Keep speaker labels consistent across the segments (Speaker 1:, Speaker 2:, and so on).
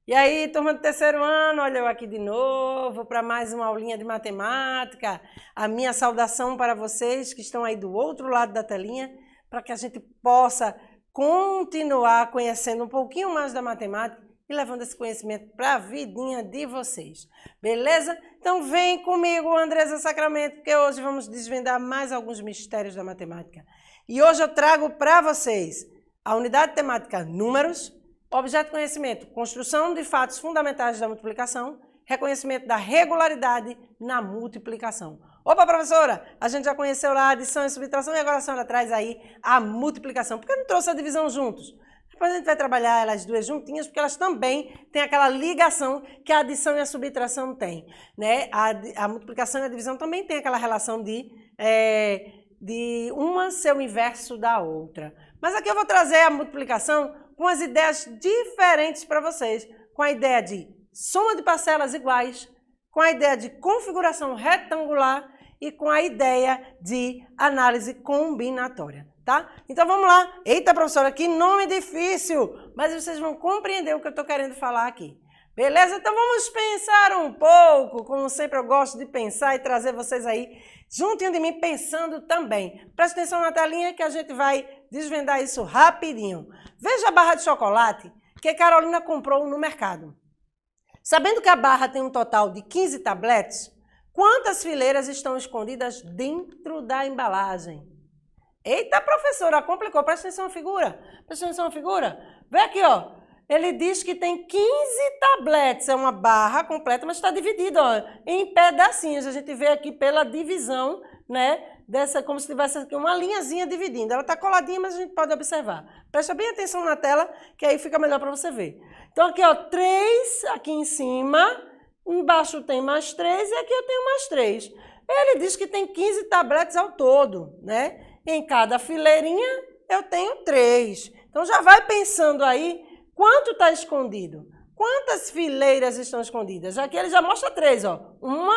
Speaker 1: E aí, turma do terceiro ano, olha eu aqui de novo para mais uma aulinha de matemática. A minha saudação para vocês que estão aí do outro lado da telinha, para que a gente possa continuar conhecendo um pouquinho mais da matemática e levando esse conhecimento para a vidinha de vocês. Beleza? Então vem comigo, Andresa Sacramento, porque hoje vamos desvendar mais alguns mistérios da matemática. E hoje eu trago para vocês a unidade temática números, objeto de conhecimento, construção de fatos fundamentais da multiplicação, reconhecimento da regularidade na multiplicação. Opa, professora, a gente já conheceu lá a adição e subtração e agora a senhora traz aí a multiplicação. Por que não trouxe a divisão juntos? Depois a gente vai trabalhar elas duas juntinhas, porque elas também têm aquela ligação que a adição e a subtração têm, né? A multiplicação e a divisão também têm aquela relação de uma ser o inverso da outra. Mas aqui eu vou trazer a multiplicação com as ideias diferentes para vocês, com a ideia de soma de parcelas iguais, com a ideia de configuração retangular e com a ideia de análise combinatória, tá? Então vamos lá. Eita, professora, que nome difícil, mas vocês vão compreender o que eu estou querendo falar aqui. Beleza? Então vamos pensar um pouco, como sempre eu gosto de pensar e trazer vocês aí juntinho de mim pensando também. Preste atenção na telinha que a gente vai desvendar isso rapidinho. Veja a barra de chocolate que Carolina comprou no mercado. Sabendo que a barra tem um total de 15 tabletes, quantas fileiras estão escondidas dentro da embalagem? Eita, professora, complicou. Presta atenção na figura. Presta atenção na figura. Vê aqui, ó. Ele diz que tem 15 tabletes, é uma barra completa, mas está dividido ó, em pedacinhos. A gente vê aqui pela divisão, né, dessa, como se tivesse aqui uma linhazinha dividindo. Ela está coladinha, mas a gente pode observar. Presta bem atenção na tela, que aí fica melhor para você ver. Então aqui, ó, 3 aqui em cima, embaixo tem mais 3 e aqui eu tenho mais 3. Ele diz que tem 15 tabletes ao todo, né? Em cada fileirinha eu tenho 3. Então já vai pensando aí, quanto está escondido? Quantas fileiras estão escondidas? Aqui ele já mostra 3, ó. 1,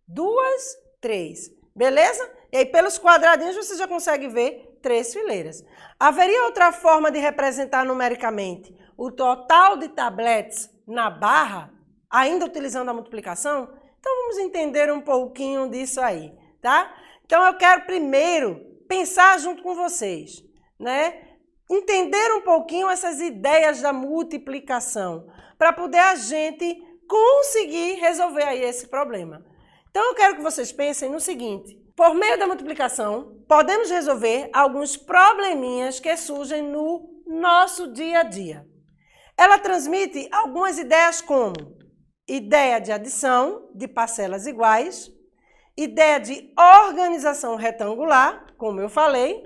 Speaker 1: 2, 3. Beleza? E aí, pelos quadradinhos, você já consegue ver 3 fileiras. Haveria outra forma de representar numericamente o total de tabletes na barra, ainda utilizando a multiplicação? Então, vamos entender um pouquinho disso aí, tá? Então, eu quero primeiro pensar junto com vocês, né? Entender um pouquinho essas ideias da multiplicação, para poder a gente conseguir resolver aí esse problema. Então, eu quero que vocês pensem no seguinte, por meio da multiplicação, podemos resolver alguns probleminhas que surgem no nosso dia a dia. Ela transmite algumas ideias como ideia de adição de parcelas iguais, ideia de organização retangular, como eu falei,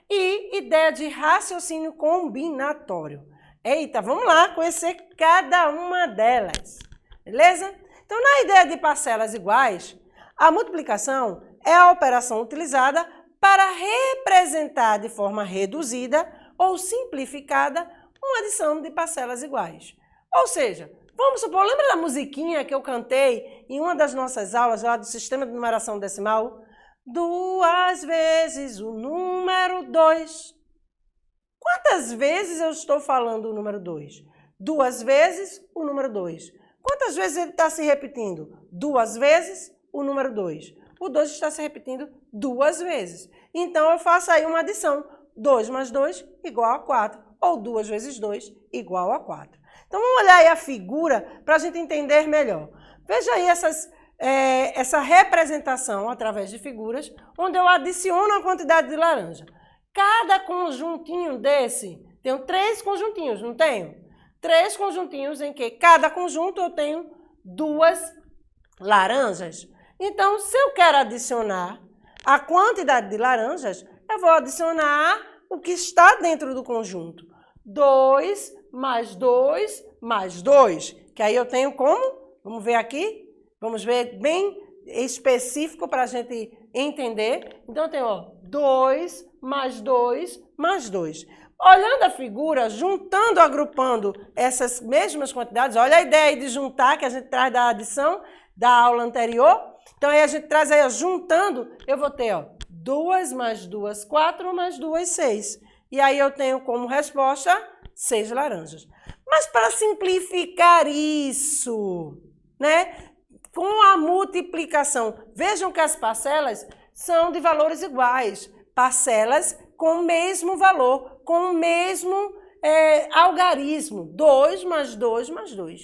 Speaker 1: e ideia de raciocínio combinatório. Eita, vamos lá conhecer cada uma delas, beleza? Então, na ideia de parcelas iguais, a multiplicação é a operação utilizada para representar de forma reduzida ou simplificada uma adição de parcelas iguais. Ou seja, vamos supor, lembra da musiquinha que eu cantei em uma das nossas aulas lá do sistema de numeração decimal? 2 vezes o número 2. Quantas vezes eu estou falando o número 2? 2 vezes o número 2. Quantas vezes ele está se repetindo? 2 vezes o número 2. O 2 está se repetindo 2 vezes. Então, eu faço aí uma adição. 2 mais 2 igual a 4. Ou 2 vezes 2 igual a 4. Então, vamos olhar aí a figura para a gente entender melhor. Veja aí essa representação através de figuras, onde eu adiciono a quantidade de laranja. Cada conjuntinho desse, tenho 3 conjuntinhos, não tenho? 3 conjuntinhos em que cada conjunto eu tenho 2 laranjas. Então, se eu quero adicionar a quantidade de laranjas, eu vou adicionar o que está dentro do conjunto. 2 mais 2 mais 2, que aí eu tenho como? Vamos ver aqui? Vamos ver bem específico para a gente entender. Então, eu tenho ó, 2 mais 2 mais 2. Olhando a figura, juntando, agrupando essas mesmas quantidades, olha a ideia aí de juntar que a gente traz da adição da aula anterior. Então, aí a gente traz aí, ó, juntando, eu vou ter ó, 2 mais 2, 4 mais 2, 6. E aí eu tenho como resposta 6 laranjas. Mas para simplificar isso, né, com a multiplicação, vejam que as parcelas são de valores iguais, parcelas com o mesmo valor, com o mesmo algarismo, 2 mais 2 mais 2.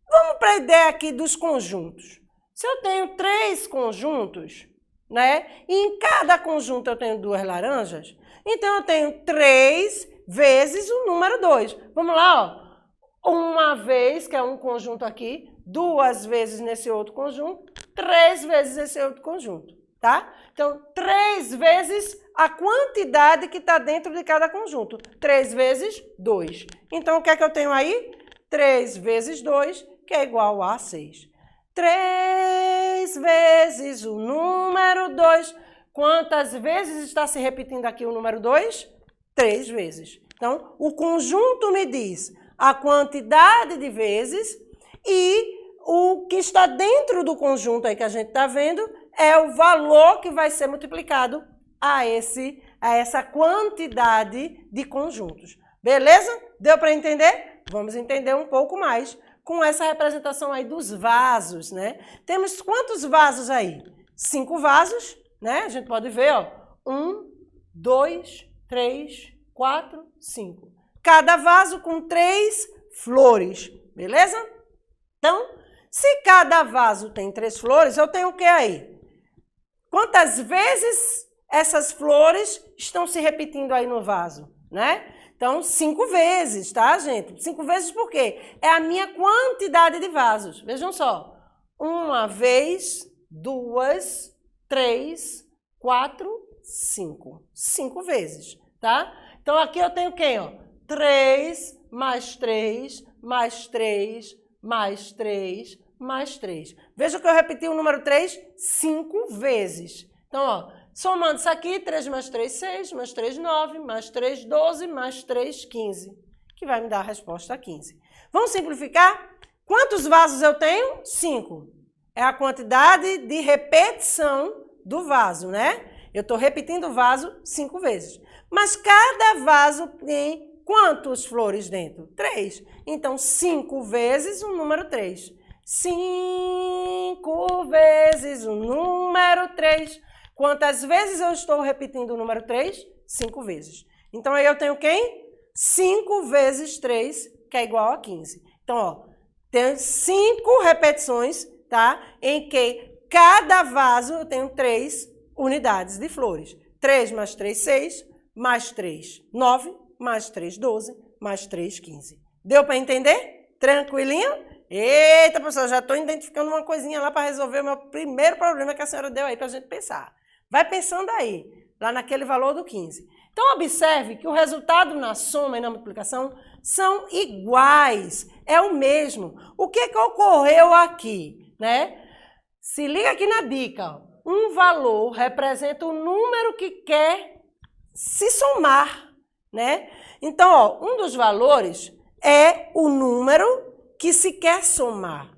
Speaker 1: Vamos para a ideia aqui dos conjuntos. Se eu tenho 3 conjuntos, né, e em cada conjunto eu tenho 2 laranjas, então eu tenho 3 vezes o número 2. Vamos lá, ó. Uma vez, que é um conjunto aqui, 2 vezes nesse outro conjunto, 3 vezes esse outro conjunto, tá? Então, 3 vezes a quantidade que está dentro de cada conjunto. 3 vezes 2. Então, o que é que eu tenho aí? 3 vezes 2, que é igual a 6. 3 vezes o número 2. Quantas vezes está se repetindo aqui o número 2? 3 vezes. Então, o conjunto me diz a quantidade de vezes e o que está dentro do conjunto aí que a gente está vendo é o valor que vai ser multiplicado a essa quantidade de conjuntos. Beleza? Deu para entender? Vamos entender um pouco mais com essa representação aí dos vasos, né? Temos quantos vasos aí? 5 vasos, né? A gente pode ver, ó. 1, 2, 3, 4, 5. Cada vaso com 3 flores, beleza? Então, se cada vaso tem 3 flores, eu tenho o que aí? Quantas vezes essas flores estão se repetindo aí no vaso, né? Então, 5 vezes, tá, gente? 5 vezes por quê? É a minha quantidade de vasos. Vejam só. 1 vez, 2, 3, 4, 5. 5 vezes, tá? Então, aqui eu tenho quem, ó? 3 mais 3 mais 3 mais 3 mais 3. Veja que eu repeti o número 3 5 vezes. Então, ó, somando isso aqui, 3 mais 3, 6, mais 3, 9, mais 3, 12, mais 3, 15, que vai me dar a resposta 15. Vamos simplificar? Quantos vasos eu tenho? 5. É a quantidade de repetição do vaso, né? Eu estou repetindo o vaso 5 vezes. Mas cada vaso tem quantas flores dentro? 3. Então, 5 vezes o número 3. 5 vezes o número 3. Quantas vezes eu estou repetindo o número 3? 5 vezes. Então, aí eu tenho quem? 5 vezes 3, que é igual a 15. Então, ó, tem 5 repetições, tá? Em que cada vaso eu tenho 3 unidades de flores. 3 mais 3, 6, mais 3, 9, mais 3, 12, mais 3, 15. Deu para entender? Tranquilinho? Eita, professor, já estou identificando uma coisinha lá para resolver o meu primeiro problema que a senhora deu aí para a gente pensar. Vai pensando aí, lá naquele valor do 15. Então, observe que o resultado na soma e na multiplicação são iguais, é o mesmo. O que ocorreu aqui, né? Se liga aqui na dica, ó. Um valor representa o número que quer se somar, né? Então, ó, um dos valores é o número que se quer somar.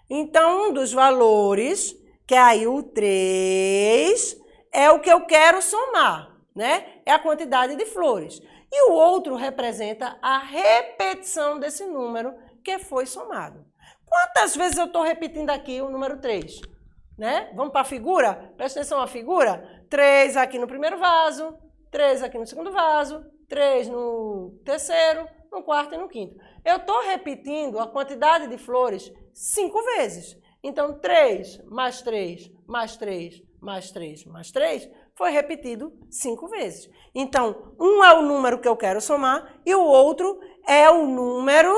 Speaker 1: Então, um dos valores, que é aí o 3, é o que eu quero somar, né? É a quantidade de flores. E o outro representa a repetição desse número que foi somado. Quantas vezes eu estou repetindo aqui o número 3? Né? Vamos para a figura? Presta atenção à figura. 3 aqui no primeiro vaso, 3 aqui no segundo vaso, 3 no terceiro, no quarto e no quinto. Eu estou repetindo a quantidade de flores 5 vezes. Então, 3 mais 3 mais 3 mais 3 mais 3 foi repetido 5 vezes. Então, um é o número que eu quero somar e o outro é o número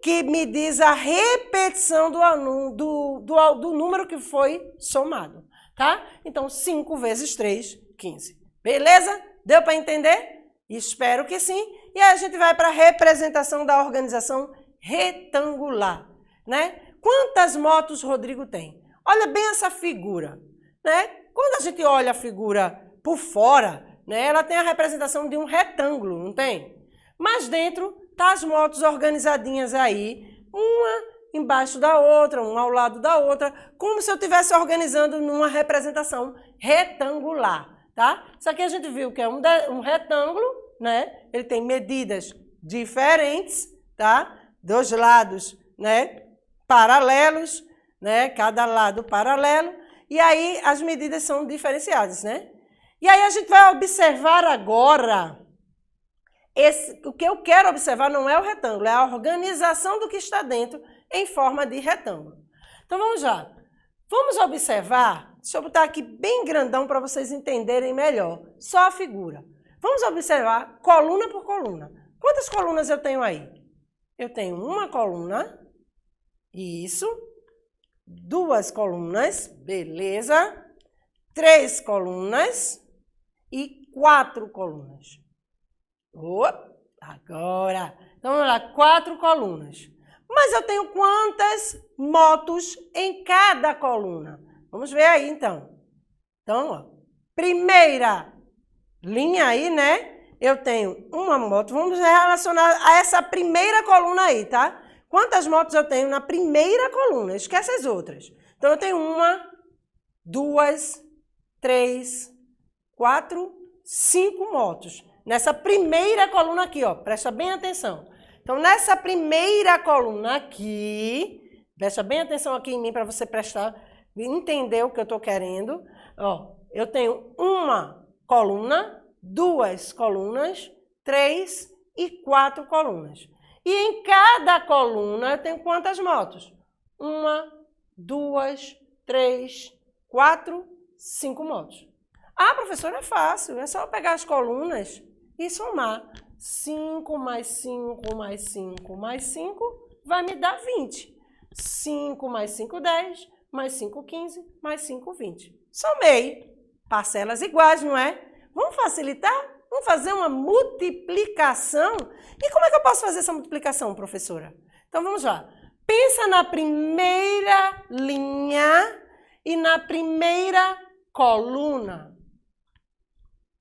Speaker 1: que me diz a repetição do número que foi somado, tá? Então, 5 vezes 3, 15. Beleza? Deu para entender? Espero que sim. E aí a gente vai para a representação da organização retangular, né? Quantas motos Rodrigo tem? Olha bem essa figura, né? Quando a gente olha a figura por fora, né, ela tem a representação de um retângulo, não tem? Mas dentro tá as motos organizadinhas aí, uma embaixo da outra, uma ao lado da outra, como se eu estivesse organizando numa representação retangular, tá? Isso aqui a gente viu que é um retângulo, né? Ele tem medidas diferentes, tá? dois lados, né, paralelos, né, cada lado paralelo, e aí as medidas são diferenciadas, né? E aí a gente vai observar agora, o que eu quero observar não é o retângulo, é a organização do que está dentro em forma de retângulo. Então vamos lá, vamos observar, deixa eu botar aqui bem grandão para vocês entenderem melhor, só a figura. Vamos observar coluna por coluna. Quantas colunas eu tenho aí? Eu tenho uma coluna, isso, duas colunas, beleza, três colunas e quatro colunas. Agora, então vamos lá, quatro colunas. Mas eu tenho quantas motos em cada coluna? Vamos ver aí, então. Então, ó, primeira linha aí, né? Eu tenho uma moto. Vamos relacionar a essa primeira coluna aí, tá? Quantas motos eu tenho na primeira coluna? Esquece as outras. Então, eu tenho uma, duas, três, quatro, cinco motos. Nessa primeira coluna aqui, ó. Presta bem atenção. Então, nessa primeira coluna aqui, presta bem atenção aqui em mim para você entender o que eu estou querendo. Ó, eu tenho uma coluna, duas colunas, três e quatro colunas. E em cada coluna eu tenho quantas motos? Uma, duas, três, quatro, cinco motos. Ah, professora, é fácil. É só pegar as colunas e somar. 5 mais 5 mais 5 mais 5 vai me dar 20. 5 mais 5, 10, mais 5, 15, mais 5, 20. Somei. Parcelas iguais, não é? Vamos facilitar? Vamos fazer uma multiplicação? E como é que eu posso fazer essa multiplicação, professora? Então, vamos lá. Pensa na primeira linha e na primeira coluna.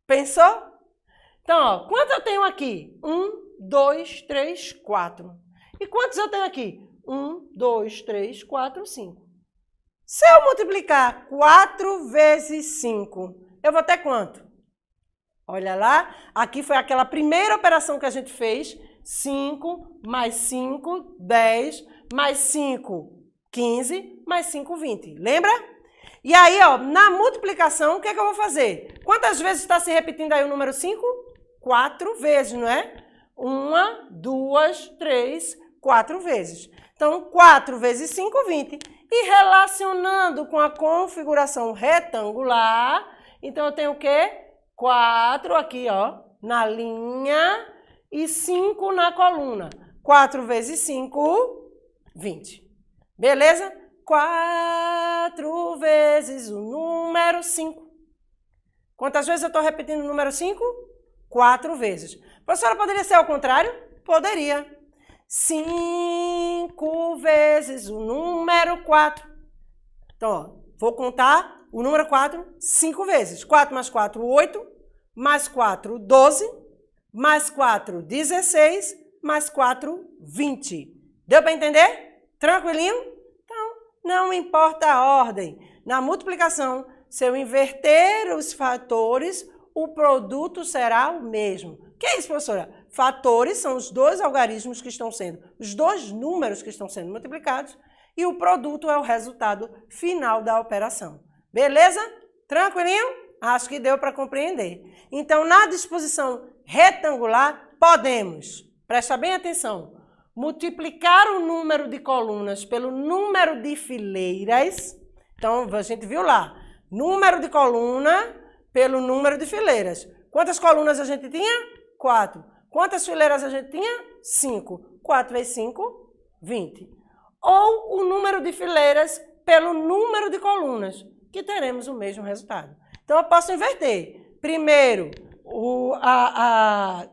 Speaker 1: Pensou? Então, ó, quantos eu tenho aqui? 1, 2, 3, 4. E quantos eu tenho aqui? 1, 2, 3, 4, 5. Se eu multiplicar 4 vezes 5, eu vou ter quanto? Olha lá, aqui foi aquela primeira operação que a gente fez. 5 mais 5, 10, mais 5, 15, mais 5, 20. Lembra? E aí, ó, na multiplicação, o que é que eu vou fazer? Quantas vezes está se repetindo aí o número 5? 4 vezes, não é? 1, 2, 3, 4 vezes. Então, 4 vezes 5, 20. E relacionando com a configuração retangular, então eu tenho o quê? 4 aqui, ó, na linha e 5 na coluna. 4 vezes 5, 20. Beleza? 4 vezes o número 5. Quantas vezes eu estou repetindo o número 5? 4 vezes. Professora, poderia ser ao contrário? Poderia. 5 vezes o número 4. Então, ó, vou contar o número 4 5 vezes. 4 mais 4, 8. Mais 4, 12. Mais 4, 16. Mais 4, 20. Deu para entender? Tranquilinho? Então, não importa a ordem. Na multiplicação, se eu inverter os fatores, o produto será o mesmo. O que é isso, professora? Fatores são os dois algarismos que estão sendo, os dois números que estão sendo multiplicados, e o produto é o resultado final da operação. Beleza? Tranquilinho? Acho que deu para compreender. Então, na disposição retangular, podemos, presta bem atenção, multiplicar o número de colunas pelo número de fileiras. Então, a gente viu lá, número de coluna pelo número de fileiras. Quantas colunas a gente tinha? 4. Quantas fileiras a gente tinha? 5. 4 vezes 5, 20. Ou o número de fileiras pelo número de colunas, que teremos o mesmo resultado. Então, eu posso inverter. Primeiro a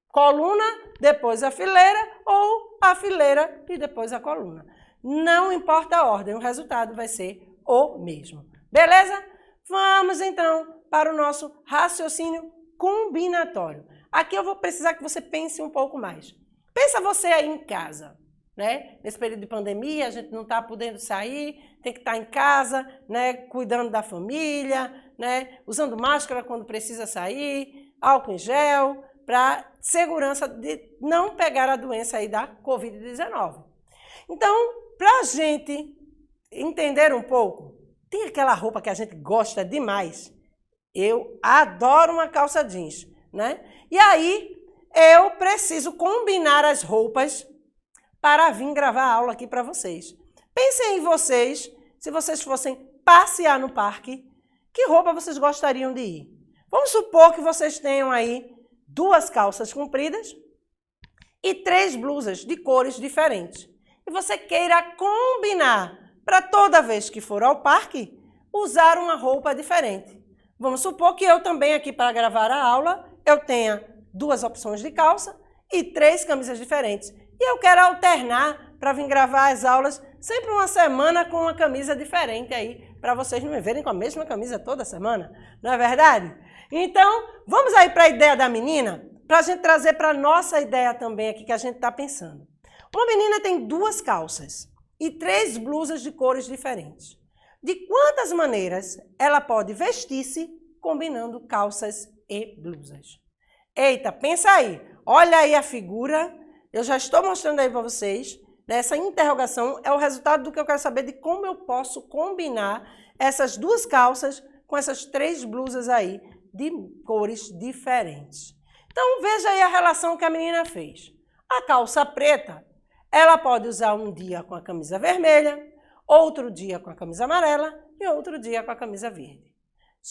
Speaker 1: coluna, depois a fileira, ou a fileira e depois a coluna. Não importa a ordem, o resultado vai ser o mesmo. Beleza? Vamos, então, para o nosso raciocínio combinatório. Aqui eu vou precisar que você pense um pouco mais. Pensa você aí em casa, né? Nesse período de pandemia, a gente não está podendo sair, tem que estar em casa, né? Cuidando da família, né? Usando máscara quando precisa sair, álcool em gel, para segurança de não pegar a doença aí da Covid-19. Então, para a gente entender um pouco, tem aquela roupa que a gente gosta demais. Eu adoro uma calça jeans, né? E aí, eu preciso combinar as roupas para vir gravar a aula aqui para vocês. Pensem em vocês, se vocês fossem passear no parque, que roupa vocês gostariam de ir? Vamos supor que vocês tenham aí 2 calças compridas e 3 blusas de cores diferentes. E você queira combinar para toda vez que for ao parque, usar uma roupa diferente. Vamos supor que eu também aqui para gravar a aula, eu tenha 2 opções de calça e 3 camisas diferentes. E eu quero alternar para vir gravar as aulas sempre uma semana com uma camisa diferente aí, para vocês não me verem com a mesma camisa toda semana, não é verdade? Então, vamos aí para a ideia da menina, para a gente trazer para a nossa ideia também aqui que a gente está pensando. Uma menina tem 2 calças e 3 blusas de cores diferentes. De quantas maneiras ela pode vestir-se combinando calças e blusas? Eita, pensa aí, olha aí a figura, eu já estou mostrando aí para vocês, essa interrogação é o resultado do que eu quero saber de como eu posso combinar essas 2 calças com essas 3 blusas aí de cores diferentes. Então veja aí a relação que a menina fez. A calça preta, ela pode usar um dia com a camisa vermelha, outro dia com a camisa amarela e outro dia com a camisa verde.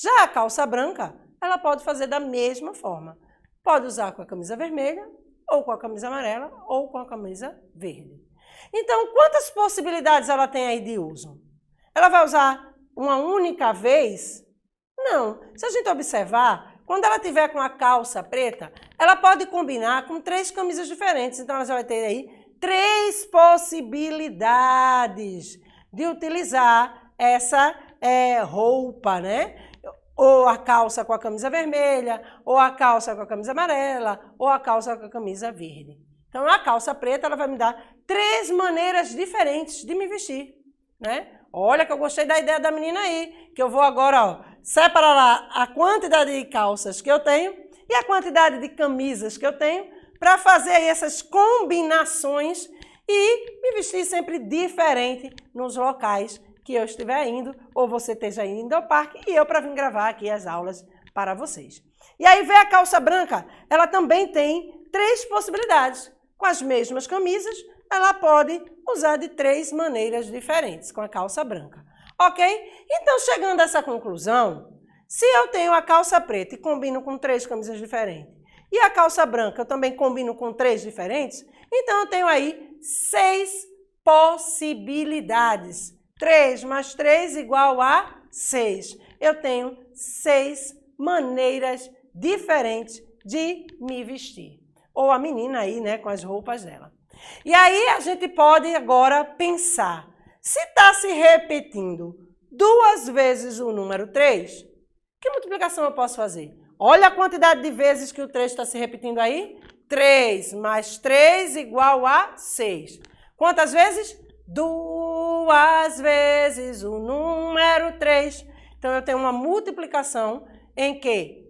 Speaker 1: Já a calça branca, ela pode fazer da mesma forma. Pode usar com a camisa vermelha, ou com a camisa amarela, ou com a camisa verde. Então, quantas possibilidades ela tem aí de uso? Ela vai usar uma única vez? Não. Se a gente observar, quando ela tiver com a calça preta, ela pode combinar com 3 camisas diferentes. Então, ela já vai ter aí 3 possibilidades de utilizar essa roupa, né? Ou a calça com a camisa vermelha, ou a calça com a camisa amarela, ou a calça com a camisa verde. Então, a calça preta, ela vai me dar 3 maneiras diferentes de me vestir, né? Olha que eu gostei da ideia da menina aí, que eu vou agora, ó, separar lá a quantidade de calças que eu tenho e a quantidade de camisas que eu tenho para fazer aí essas combinações e me vestir sempre diferente nos locais que eu estiver indo, ou você esteja indo ao parque, e eu para vir gravar aqui as aulas para vocês. E aí vem a calça branca, ela também tem 3 possibilidades. Com as mesmas camisas, ela pode usar de 3 maneiras diferentes, com a calça branca. Ok? Então, chegando a essa conclusão, se eu tenho a calça preta e combino com 3 camisas diferentes, e a calça branca eu também combino com 3 diferentes, então eu tenho aí 6 possibilidades. 3 mais 3 igual a 6. Eu tenho 6 maneiras diferentes de me vestir. Ou a menina aí, né, com as roupas dela. E aí a gente pode agora pensar, se está se repetindo 2 vezes o número 3, que multiplicação eu posso fazer? Olha a quantidade de vezes que o 3 está se repetindo aí. 3 mais 3 igual a 6. Quantas vezes? 2 vezes o número 3. Então, eu tenho uma multiplicação em que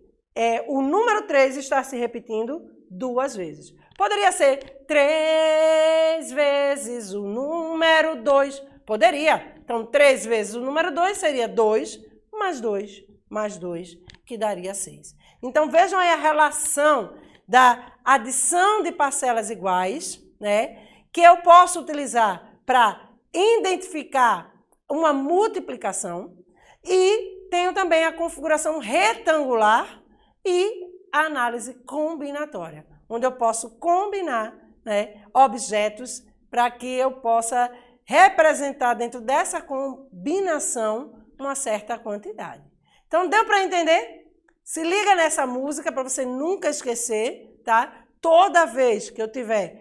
Speaker 1: o número 3 está se repetindo 2 vezes. Poderia ser 3 vezes o número 2. Poderia. Então, 3 vezes o número 2 seria 2 mais 2 mais 2, que daria 6. Então, vejam aí a relação da adição de parcelas iguais, né, que eu posso utilizar para identificar uma multiplicação, e tenho também a configuração retangular e a análise combinatória, onde eu posso combinar, né, objetos para que eu possa representar dentro dessa combinação uma certa quantidade. Então, deu para entender? Se liga nessa música para você nunca esquecer, tá? Toda vez que eu estiver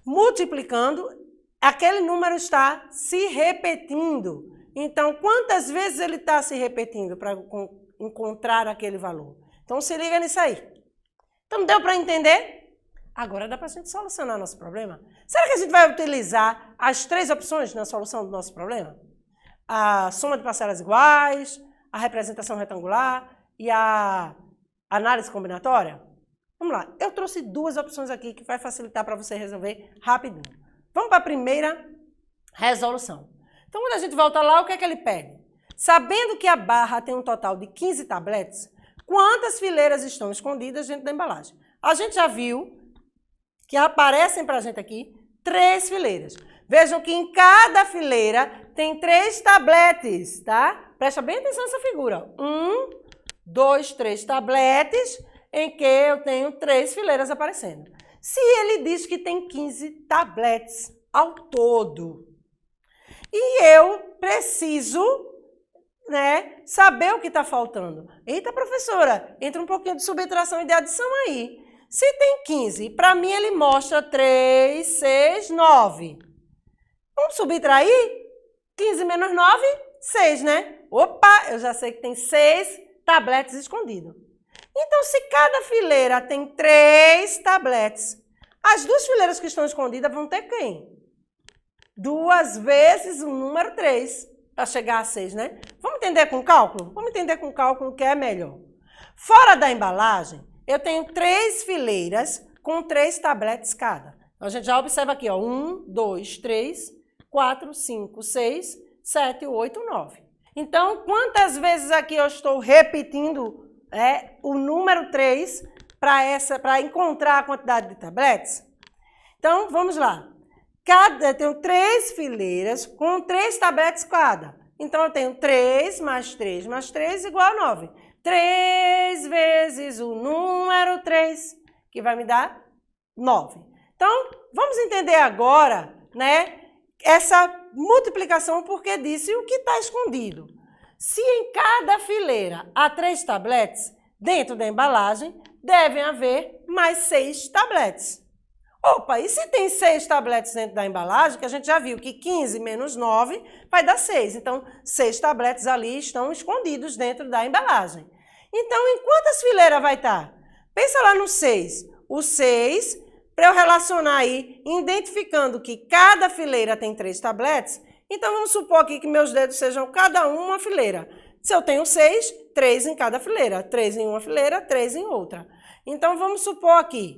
Speaker 1: multiplicando, aquele número está se repetindo. Então, quantas vezes ele está se repetindo para encontrar aquele valor? Então, se liga nisso aí. Então, deu para entender? Agora dá para a gente solucionar nosso problema. Será que a gente vai utilizar as 3 opções na solução do nosso problema? A soma de parcelas iguais, a representação retangular e a análise combinatória? Vamos vamos lá. Eu trouxe duas opções aqui que vai facilitar para você resolver rapidinho. Vamos para a primeira resolução. Então, quando a gente volta lá, o que é que ele pede? Sabendo que a barra tem um total de 15 tabletes, quantas fileiras estão escondidas dentro da embalagem? A gente já viu que aparecem para a gente aqui 3 fileiras. Vejam que em cada fileira tem 3 tabletes, tá? Presta bem atenção nessa figura. 1, 2, 3 tabletes em que eu tenho 3 fileiras aparecendo. Se ele diz que tem 15 tabletes ao todo, e eu preciso, né, saber o que está faltando. Eita, professora, entra um pouquinho de subtração e de adição aí. Se tem 15, para mim ele mostra 3, 6, 9. Vamos subtrair? 15 menos 9, 6, né? Opa, eu já sei que tem 6 tabletes escondidos. Então, se cada fileira tem 3 tabletes, as 2 fileiras que estão escondidas vão ter quem? 2 vezes o número 3, para chegar a 6, né? Vamos entender com cálculo? Vamos entender com cálculo que é melhor. Fora da embalagem, eu tenho 3 fileiras com 3 tabletes cada. Então, a gente já observa aqui, ó, 1, 2, 3, 4, 5, 6, 7, 8, 9. Então, quantas vezes aqui eu estou repetindo o número 3 para encontrar a quantidade de tabletes? Então, vamos lá. Eu tenho 3 fileiras com 3 tabletes cada. Então, eu tenho 3 mais 3 mais 3 igual a 9. 3 vezes o número 3, que vai me dar 9. Então, vamos entender agora, né, essa multiplicação porque disse o que está escondido. Se em cada fileira há 3 tabletes, dentro da embalagem devem haver mais 6 tabletes. Opa, e se tem 6 tabletes dentro da embalagem, que a gente já viu que 15 menos 9 vai dar 6. Então, 6 tabletes ali estão escondidos dentro da embalagem. Então, em quantas fileiras vai estar? Pensa lá no 6. O 6, para eu relacionar aí, identificando que cada fileira tem 3 tabletes, então vamos supor aqui que meus dedos sejam cada uma fileira. Se eu tenho 6, 3 em cada fileira. 3 em uma fileira, 3 em outra. Então, vamos supor aqui.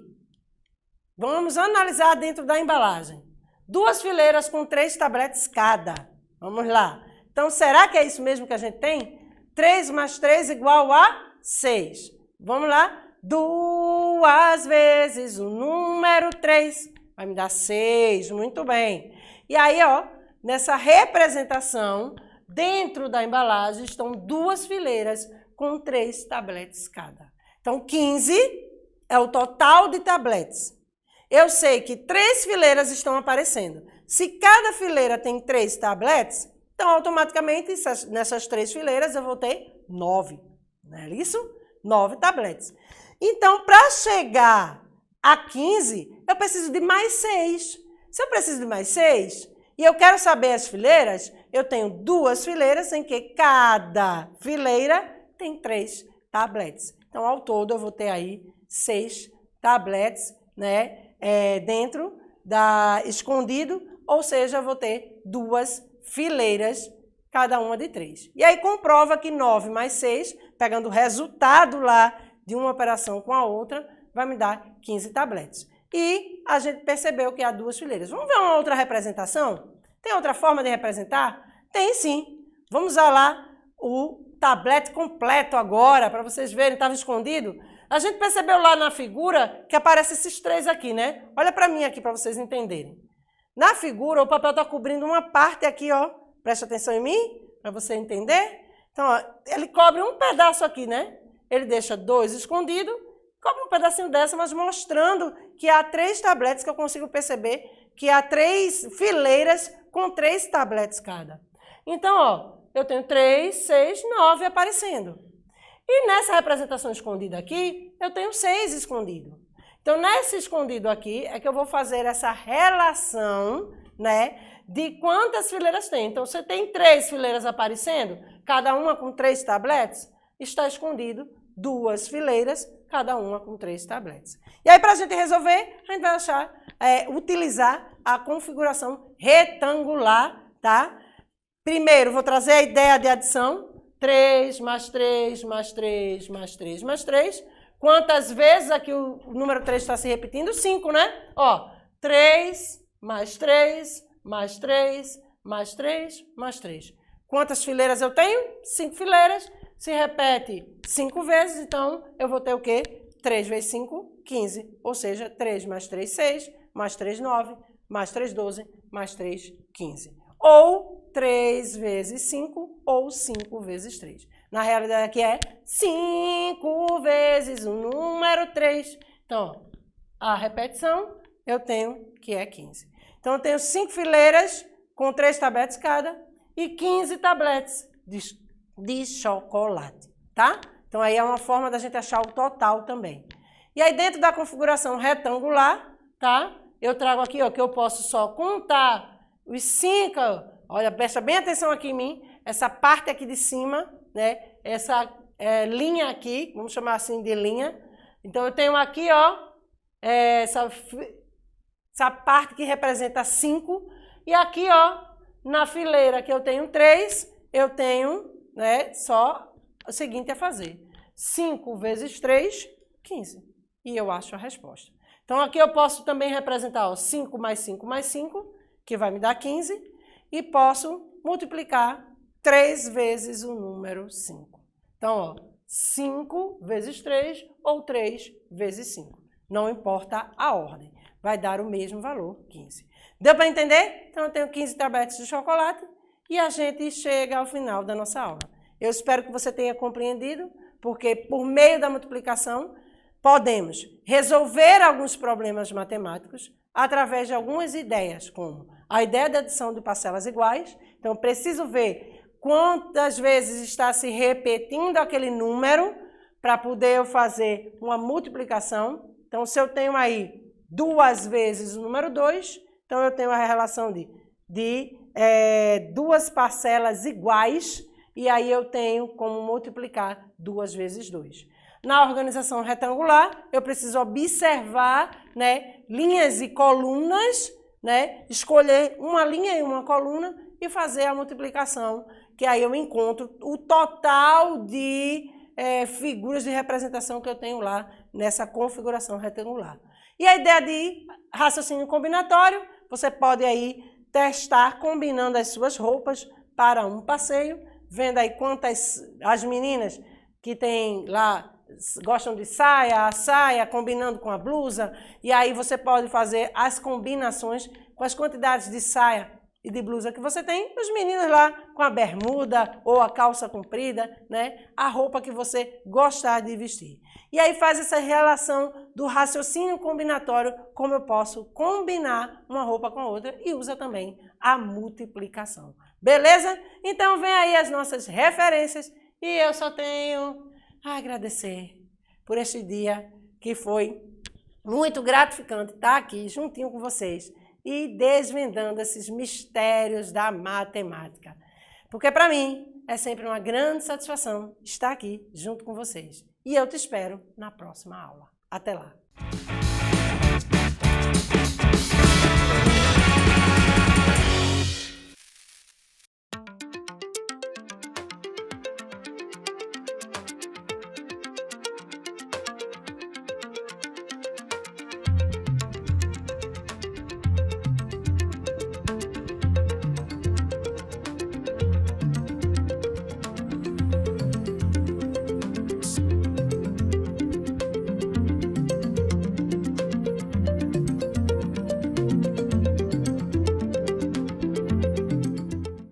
Speaker 1: Vamos analisar dentro da embalagem. 2 fileiras com 3 tabletes cada. Vamos lá. Então, será que é isso mesmo que a gente tem? 3 mais 3 igual a 6. Vamos lá. 2 vezes o número 3. Vai me dar 6. Muito bem. E aí, ó, nessa representação, dentro da embalagem estão 2 fileiras com 3 tabletes cada. Então, 15 é o total de tabletes. Eu sei que 3 fileiras estão aparecendo. Se cada fileira tem 3 tabletes, então automaticamente nessas 3 fileiras eu vou ter 9. Não é isso? 9 tabletes. Então, para chegar a 15, eu preciso de mais 6. Se eu preciso de mais 6 e eu quero saber as fileiras, eu tenho 2 fileiras em que cada fileira tem 3 tabletes. Então, ao todo, eu vou ter aí 6 tabletes, né? Dentro escondido, ou seja, eu vou ter 2 fileiras, cada uma de 3. E aí comprova que 9 mais 6, pegando o resultado lá de uma operação com a outra, vai me dar 15 tabletes. E a gente percebeu que há 2 fileiras. Vamos ver uma outra representação? Tem outra forma de representar? Tem sim. Vamos usar lá o tablete completo agora, para vocês verem, estava escondido. A gente percebeu lá na figura que aparecem esses 3 aqui, né? Olha para mim aqui para vocês entenderem. Na figura, o papel está cobrindo uma parte aqui, ó. Presta atenção em mim, para você entender. Então, ó, ele cobre um pedaço aqui, né? Ele deixa 2 escondidos, cobre um pedacinho dessa, mas mostrando que há 3 tabletes, que eu consigo perceber que há 3 fileiras com 3 tabletes cada. Então, ó, eu tenho 3, 6, 9 aparecendo. E nessa representação escondida aqui, eu tenho 6 escondido. Então, nesse escondido aqui, é que eu vou fazer essa relação, né, de quantas fileiras tem. Então, você tem 3 fileiras aparecendo, cada uma com 3 tabletes, está escondido 2 fileiras, cada uma com 3 tabletes. E aí, para a gente resolver, a gente vai utilizar a configuração retangular, tá? Primeiro, vou trazer a ideia de adição. 3 mais 3 mais 3 mais 3 mais 3. Quantas vezes aqui o número 3 está se repetindo? 5, né? Ó, 3, mais 3, mais 3, mais 3, mais 3. Quantas fileiras eu tenho? 5 fileiras. Se repete 5 vezes, então eu vou ter o quê? 3 vezes 5, 15. Ou seja, 3 mais 3, 6, mais 3, 9, mais 3, 12, mais 3, 15. Ou 3 vezes 5, ou 5 vezes 3. Na realidade aqui é 5 vezes o número 3. Então, a repetição eu tenho que é 15. Então, eu tenho 5 fileiras com 3 tabletes cada e 15 tabletes de chocolate, tá? Então, aí é uma forma da gente achar o total também. E aí, dentro da configuração retangular, tá? Eu trago aqui, ó, que eu posso só contar os 5, olha, presta bem atenção aqui em mim, essa parte aqui de cima, né? Essa linha aqui, vamos chamar assim de linha. Então, eu tenho aqui, ó, essa parte que representa 5. E aqui, ó, na fileira que eu tenho 3, eu tenho, né, só o seguinte a fazer. 5 vezes 3, 15. E eu acho a resposta. Então, aqui eu posso também representar, ó, 5 mais 5 mais 5, que vai me dar 15. E posso multiplicar 3 vezes o número 5. Então, ó, 5 vezes 3 ou 3 vezes 5. Não importa a ordem. Vai dar o mesmo valor, 15. Deu para entender? Então, eu tenho 15 tabletes de chocolate e a gente chega ao final da nossa aula. Eu espero que você tenha compreendido, porque por meio da multiplicação, podemos resolver alguns problemas matemáticos através de algumas ideias, como a ideia da adição de parcelas iguais. Então, eu preciso ver quantas vezes está se repetindo aquele número para poder eu fazer uma multiplicação. Então, se eu tenho aí 2 vezes o número 2, então eu tenho a relação de 2 parcelas iguais, e aí eu tenho como multiplicar 2 vezes 2. Na organização retangular, eu preciso observar, né, linhas e colunas, né, escolher uma linha e uma coluna e fazer a multiplicação, que aí eu encontro o total de figuras de representação que eu tenho lá nessa configuração retangular. E a ideia de raciocínio combinatório, você pode aí testar combinando as suas roupas para um passeio, vendo aí quantas as meninas que tem lá gostam de saia, a saia combinando com a blusa, e aí você pode fazer as combinações com as quantidades de saia e de blusa que você tem, os meninos lá com a bermuda ou a calça comprida, né? A roupa que você gostar de vestir. E aí faz essa relação do raciocínio combinatório, como eu posso combinar uma roupa com a outra, e usa também a multiplicação. Beleza? Então vem aí as nossas referências e eu só tenho a agradecer por este dia que foi muito gratificante estar aqui juntinho com vocês e desvendando esses mistérios da matemática. Porque para mim é sempre uma grande satisfação estar aqui junto com vocês. E eu te espero na próxima aula. Até lá!